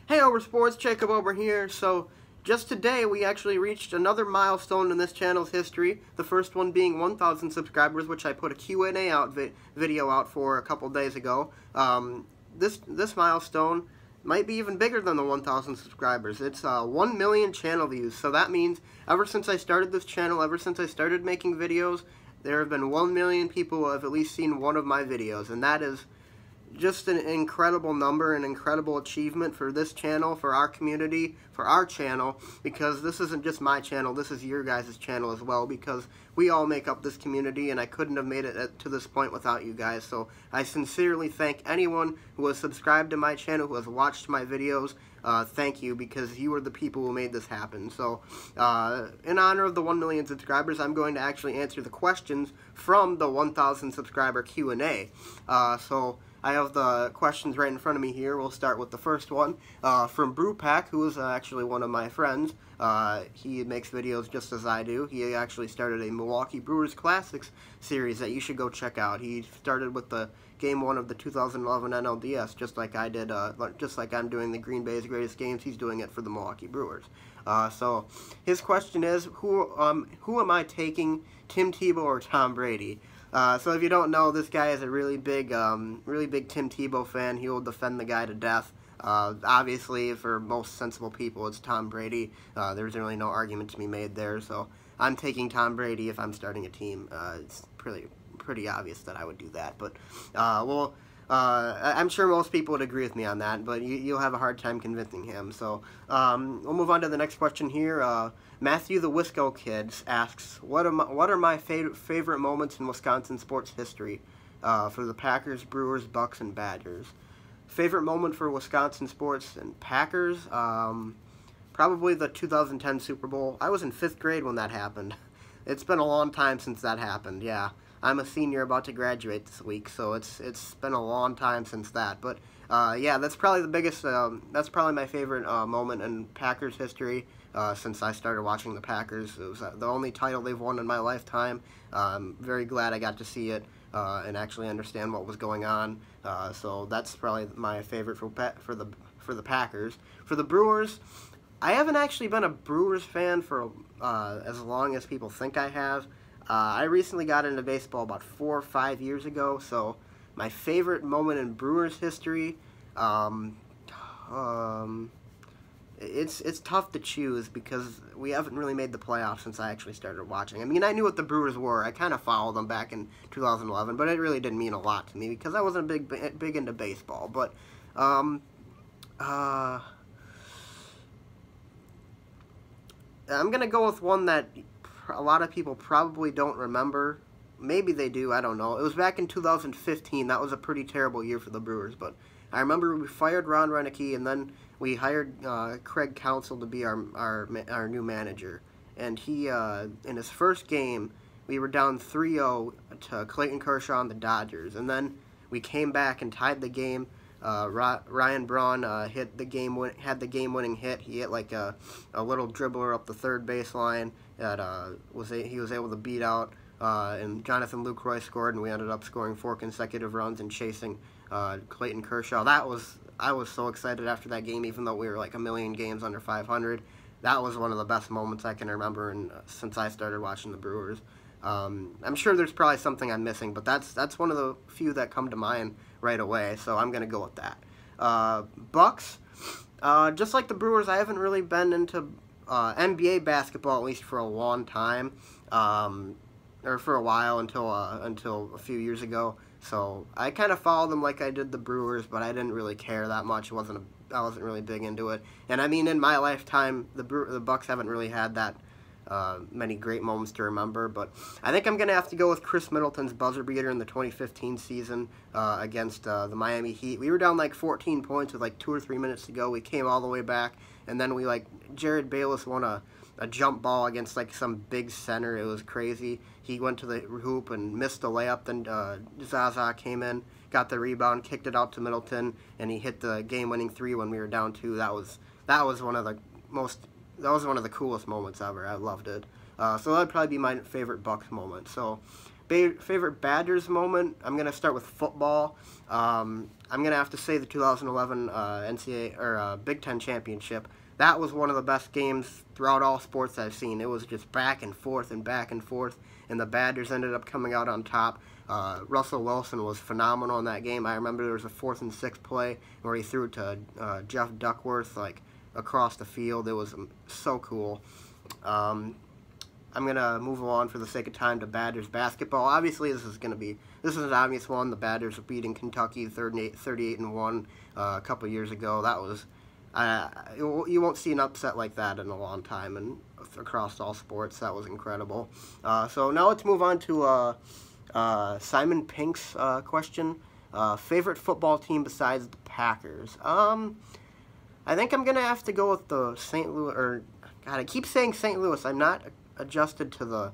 Hey OberSports, Jacob Ober here. So just today we actually reached another milestone in this channel's history. The first one being 1,000 subscribers, which I put a Q&A video out for a couple days ago. This milestone might be even bigger than the 1,000 subscribers. It's 1 million channel views. So that means ever since I started this channel, ever since I started making videos, there have been 1 million people who have at least seen one of my videos, and that is just an incredible number, an incredible achievement for this channel, for our community, for our channel, because this isn't just my channel, this is your guys' channel as well, because we all make up this community, and I couldn't have made it to this point without you guys. So I sincerely thank anyone who has subscribed to my channel, who has watched my videos. Thank you, because you are the people who made this happen. So in honor of the 1 million subscribers, I'm going to actually answer the questions from the 1,000 subscriber Q&A. So I have the questions right in front of me here. We'll start with the first one from Brewpack, who is actually one of my friends. He makes videos just as I do. He actually started a Milwaukee Brewers Classics series that you should go check out. He started with the Game 1 of the 2011 NLDS, just like I did, just like I'm doing the Green Bay's Greatest Games. He's doing it for the Milwaukee Brewers. So his question is, who am I taking, Tim Tebow or Tom Brady? So if you don't know, this guy is a really big Tim Tebow fan. He will defend the guy to death. Obviously, for most sensible people, it's Tom Brady. There's really no argument to be made there. So I'm taking Tom Brady if I'm starting a team. It's pretty obvious that I would do that. But I'm sure most people would agree with me on that, but you'll have a hard time convincing him. So we'll move on to the next question here. Matthew the Wisco Kid asks, what are my favorite moments in Wisconsin sports history for the Packers, Brewers, Bucks, and Badgers? Favorite moment for Wisconsin sports and Packers? Probably the 2010 Super Bowl. I was in 5th grade when that happened. It's been a long time since that happened, yeah. I'm a senior about to graduate this week, so it's been a long time since that. But yeah, that's probably the biggest. That's probably my favorite moment in Packers history since I started watching the Packers. It was the only title they've won in my lifetime. I'm very glad I got to see it and actually understand what was going on. So that's probably my favorite for the Packers. For the Brewers, I haven't actually been a Brewers fan for as long as people think I have. I recently got into baseball about 4 or 5 years ago, so my favorite moment in Brewers history, it's tough to choose because we haven't really made the playoffs since I actually started watching. I mean, I knew what the Brewers were. I kind of followed them back in 2011, but it really didn't mean a lot to me because I wasn't big into baseball. But I'm gonna go with one that a lot of people probably don't remember. Maybe they do, I don't know. It was back in 2015. That was a pretty terrible year for the Brewers, but I remember we fired Ron Reineke, and then we hired Craig Counsell to be our new manager. And he, in his first game, we were down 3-0 to Clayton Kershaw and the Dodgers, and then we came back and tied the game. Ryan Braun had the game-winning hit. He hit like a little dribbler up the third baseline that he was able to beat out. And Jonathan Lucroy scored, and we ended up scoring 4 consecutive runs and chasing Clayton Kershaw. I was so excited after that game, even though we were like a million games under 500. That was one of the best moments I can remember since I started watching the Brewers. I'm sure there's probably something I'm missing, but that's one of the few that come to mind right away, so I'm going to go with that. Bucks, just like the Brewers, I haven't really been into NBA basketball, at least for a long time, or for a while until a few years ago. So I kind of followed them like I did the Brewers, but I didn't really care that much. I wasn't really big into it. And I mean, in my lifetime, the Bucks haven't really had that many great moments to remember, but I think I'm going to have to go with Chris Middleton's buzzer beater in the 2015 season against the Miami Heat. We were down like 14 points with like 2 or 3 minutes to go. We came all the way back, and then Jared Bayless won a jump ball against like some big center. It was crazy. He went to the hoop and missed a layup. Then Zaza came in, got the rebound, kicked it out to Middleton, and he hit the game-winning 3 when we were down 2. That was one of the coolest moments ever. I loved it. So that'd probably be my favorite Bucks moment. So Favorite Badgers moment, I'm going to start with football. I'm going to have to say the 2011 NCAA or Big Ten championship. That was one of the best games throughout all sports I've seen. It was just back and forth, and the Badgers ended up coming out on top. Russell Wilson was phenomenal in that game. I remember there was a 4th and 6 play where he threw it to Jeff Duckworth like across the field. It was so cool. I'm going to move along for the sake of time to Badgers basketball. Obviously, this is an obvious one. The Badgers beating Kentucky 38-1 a couple years ago. That was you won't see an upset like that in a long time, and across all sports, that was incredible. So now let's move on to Simon Pink's question. Favorite football team besides the Packers? I think I'm gonna have to go with the St. Louis. Or God, I keep saying St. Louis. I'm not adjusted to the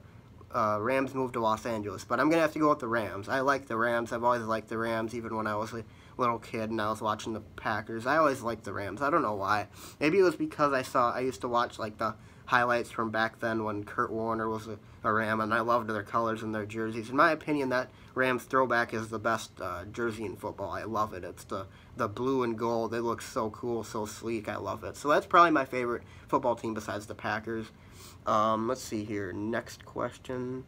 Rams move to Los Angeles, but I'm going to have to go with the Rams. I like the Rams. I've always liked the Rams, even when I was a little kid and I was watching the Packers. I always liked the Rams. I don't know why. Maybe it was because I used to watch like the highlights from back then when Kurt Warner was a Ram, and I loved their colors and their jerseys. In my opinion, that Rams throwback is the best jersey in football. I love it. It's the blue and gold. It looks so cool, so sleek. I love it. So that's probably my favorite football team besides the Packers. Let's see here. Next question.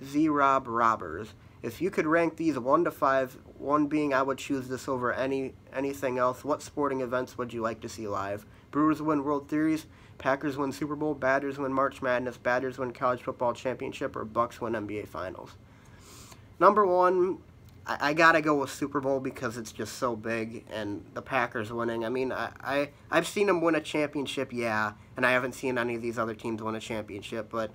Z-Rob Robbers. If you could rank these 1 to 5, 1 being I would choose this over anything else, what sporting events would you like to see live? Brewers win World Series, Packers win Super Bowl, Badgers win March Madness, Badgers win College Football Championship, or Bucks win NBA Finals? Number 1, I gotta go with Super Bowl because it's just so big, and the Packers winning. I mean, I've seen them win a championship, yeah, and I haven't seen any of these other teams win a championship, but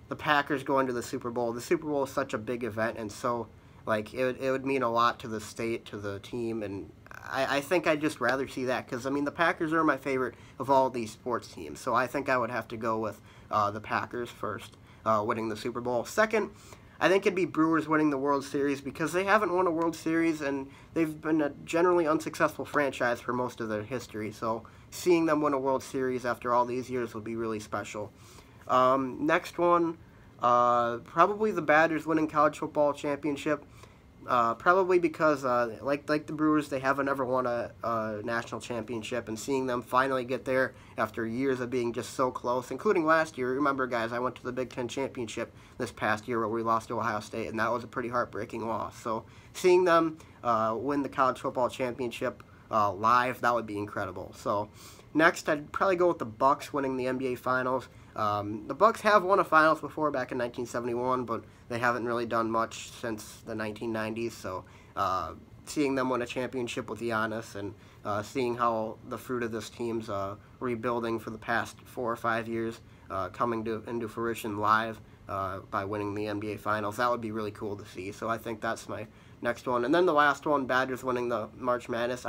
the Packers going to the Super Bowl is such a big event, and so, like, it would mean a lot to the state, to the team, and I think I'd just rather see that, because, I mean, the Packers are my favorite of all these sports teams, so I think I would have to go with the Packers first, winning the Super Bowl. Second, I think it'd be Brewers winning the World Series because they haven't won a World Series, and they've been a generally unsuccessful franchise for most of their history. So seeing them win a World Series after all these years would be really special. Next one, probably the Badgers winning College Football Championship. Probably because, like the Brewers, they haven't ever won a national championship, and seeing them finally get there after years of being just so close, including last year. Remember, guys, I went to the Big Ten championship this past year where we lost to Ohio State, and that was a pretty heartbreaking loss. So seeing them win the College Football Championship live, that would be incredible. So next, I'd probably go with the Bucks winning the NBA Finals. The Bucks have won a finals before back in 1971, but they haven't really done much since the 1990s. So seeing them win a championship with Giannis and seeing how the fruit of this team's rebuilding for the past 4 or 5 years coming into fruition live by winning the NBA Finals, that would be really cool to see. So I think that's my next one. And then the last one, Badgers winning the March Madness.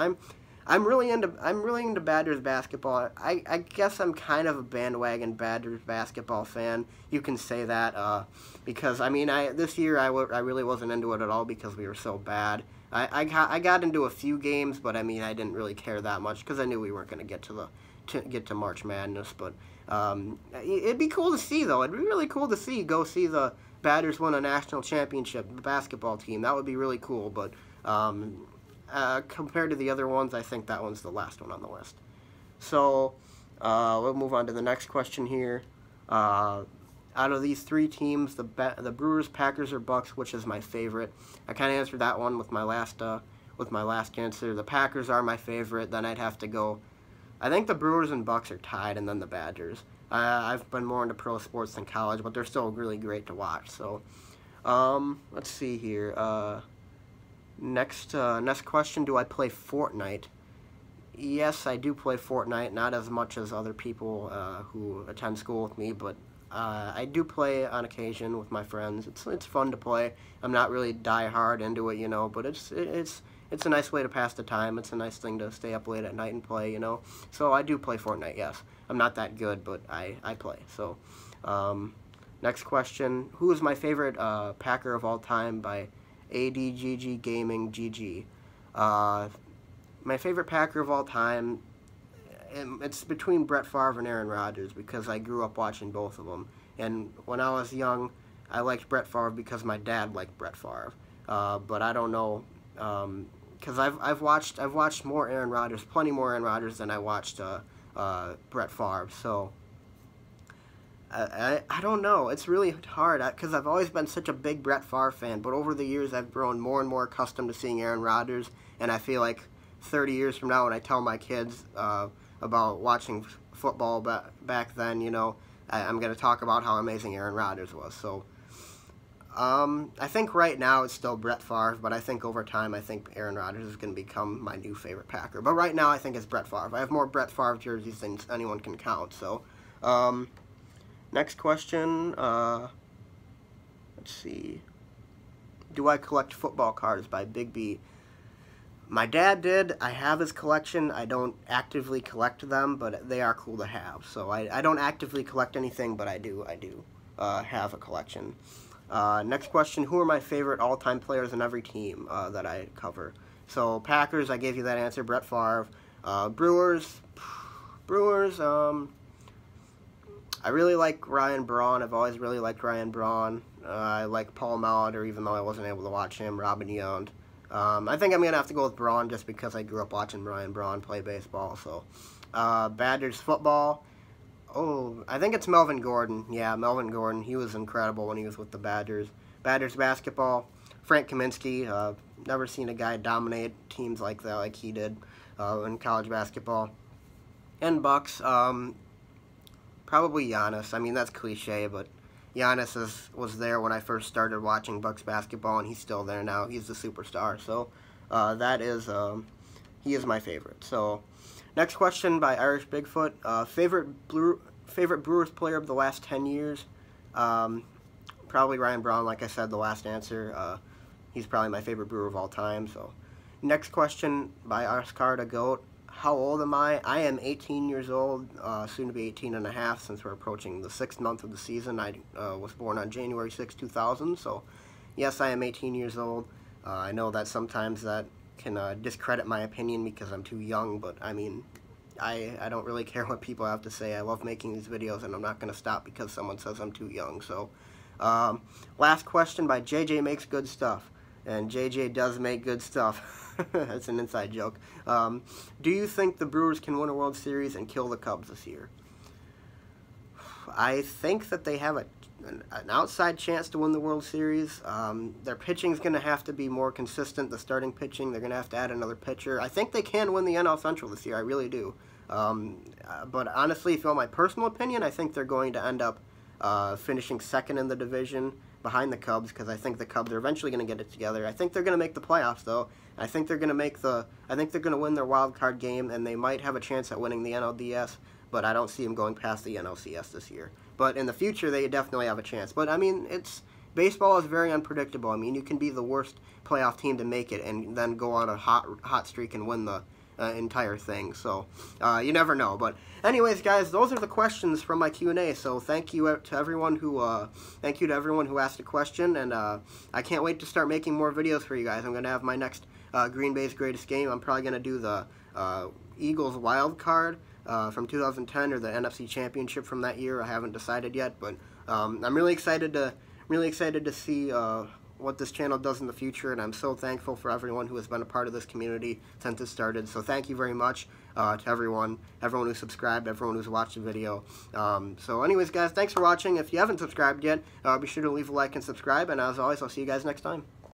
I'm really into Badgers basketball. I guess I'm kind of a bandwagon Badgers basketball fan. You can say that because I mean this year I really wasn't into it at all because we were so bad. I got into a few games, but I mean I didn't really care that much because I knew we weren't going to get to March Madness. But it'd be cool to see though. It'd be really cool to go see the Badgers win a national championship, the basketball team. That would be really cool. But compared to the other ones, I think that one's the last one on the list. So we'll move on to the next question here. Out of these 3 teams, the Brewers, Packers, or Bucks, which is my favorite? I kind of answered that one with my last answer. The Packers are my favorite. Then I'd have to go. I think the Brewers and Bucks are tied, and then the Badgers. I've been more into pro sports than college, but they're still really great to watch. So let's see here. Next question, do I play Fortnite? Yes, I do play Fortnite, not as much as other people who attend school with me, but I do play on occasion with my friends. It's fun to play. I'm not really die-hard into it, you know, but it's a nice way to pass the time. It's a nice thing to stay up late at night and play, you know. So I do play Fortnite, yes. I'm not that good, but I play. So next question, who is my favorite Packer of all time by ADGG Gaming GG. My favorite Packer of all time, it's between Brett Favre and Aaron Rodgers because I grew up watching both of them. And when I was young, I liked Brett Favre because my dad liked Brett Favre. But I don't know, because I've watched more Aaron Rodgers, plenty more Aaron Rodgers than I watched Brett Favre. So I don't know. It's really hard because I've always been such a big Brett Favre fan. But over the years, I've grown more and more accustomed to seeing Aaron Rodgers, and I feel like 30 years from now, when I tell my kids about watching football back then, you know, I'm going to talk about how amazing Aaron Rodgers was. So I think right now it's still Brett Favre, but I think over time, I think Aaron Rodgers is going to become my new favorite Packer. But right now, I think it's Brett Favre. I have more Brett Favre jerseys than anyone can count. So next question, let's see. Do I collect football cards by Big B? My dad did. I have his collection. I don't actively collect them, but they are cool to have. So I don't actively collect anything, but I do have a collection. Next question, who are my favorite all-time players in every team that I cover? So Packers, I gave you that answer, Brett Favre. Brewers, I really like Ryan Braun. I've always really liked Ryan Braun. I like Paul Molitor, even though I wasn't able to watch him. Robin Yount. I think I'm going to have to go with Braun just because I grew up watching Ryan Braun play baseball. So, Badgers football. Oh, I think it's Melvin Gordon. Yeah, Melvin Gordon. He was incredible when he was with the Badgers. Badgers basketball. Frank Kaminsky. Never seen a guy dominate teams like that, like he did in college basketball. And Bucks. Probably Giannis. I mean, that's cliche, but Giannis was there when I first started watching Bucks basketball, and he's still there now. He's the superstar. So he is my favorite. So next question by Irish Bigfoot. Favorite Brewers player of the last 10 years? Probably Ryan Braun, like I said, the last answer. He's probably my favorite Brewer of all time. So next question by Oscar the Goat. How old am I? I am 18 years old, soon to be 18 and a half since we're approaching the 6th month of the season. I was born on January 6, 2000, so yes, I am 18 years old. I know that sometimes that can discredit my opinion because I'm too young, but I mean, I don't really care what people have to say. I love making these videos, and I'm not going to stop because someone says I'm too young. So last question by JJ Makes Good Stuff, and JJ does make good stuff. That's an inside joke. Do you think the Brewers can win a World Series and kill the Cubs this year? I think that they have an outside chance to win the World Series. Their pitching's going to have to be more consistent, the starting pitching. They're going to have to add another pitcher. I think they can win the NL Central this year. I really do. But honestly, if you want my personal opinion, I think they're going to end up finishing second in the division behind the Cubs, because I think the Cubs are eventually going to get it together. I think they're going to make the playoffs, though. I think they're going to win their wild card game, and they might have a chance at winning the NLDS, but I don't see them going past the NLCS this year. But in the future, they definitely have a chance. But I mean, baseball is very unpredictable. I mean, you can be the worst playoff team to make it and then go on a hot streak and win the entire thing. So you never know. But anyways, guys, those are the questions from my Q&A. So thank you to everyone who asked a question, and I can't wait to start making more videos for you guys. I'm gonna have my next Green Bay's Greatest Game. I'm probably gonna do the Eagles wild card from 2010 or the NFC Championship from that year. I haven't decided yet, but I'm really excited to see what this channel does in the future, and I'm so thankful for everyone who has been a part of this community since it started. So thank you very much to everyone who subscribed, everyone who's watched the video. So anyways, guys, thanks for watching. If you haven't subscribed yet, be sure to leave a like and subscribe, and as always, I'll see you guys next time.